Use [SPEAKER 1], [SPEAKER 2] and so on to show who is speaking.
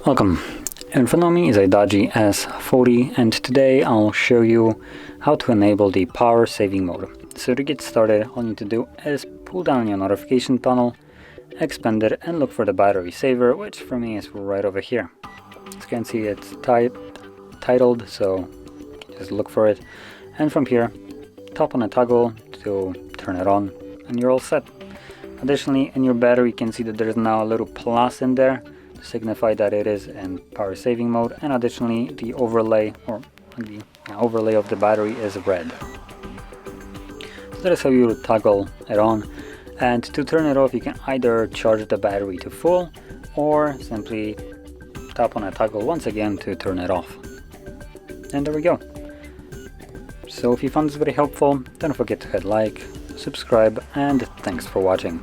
[SPEAKER 1] Welcome. In front of me is a Doogee S40 and today I'll show you how to enable the power saving mode. So to get started, all you need to do is pull down your notification tunnel, expand it and look for the battery saver, which for me is right over here. As you can see, it's titled, so just look for it. And from here, tap on a toggle to turn it on and you're all set. Additionally, in your battery you can see that there's now a little plus in there to signify that it is in power saving mode, and additionally the overlay of the battery is red. So that is how you toggle it on, and to turn it off you can either charge the battery to full or simply tap on a toggle once again to turn it off. And there we go. So if you found this very helpful, don't forget to hit like, subscribe, and thanks for watching.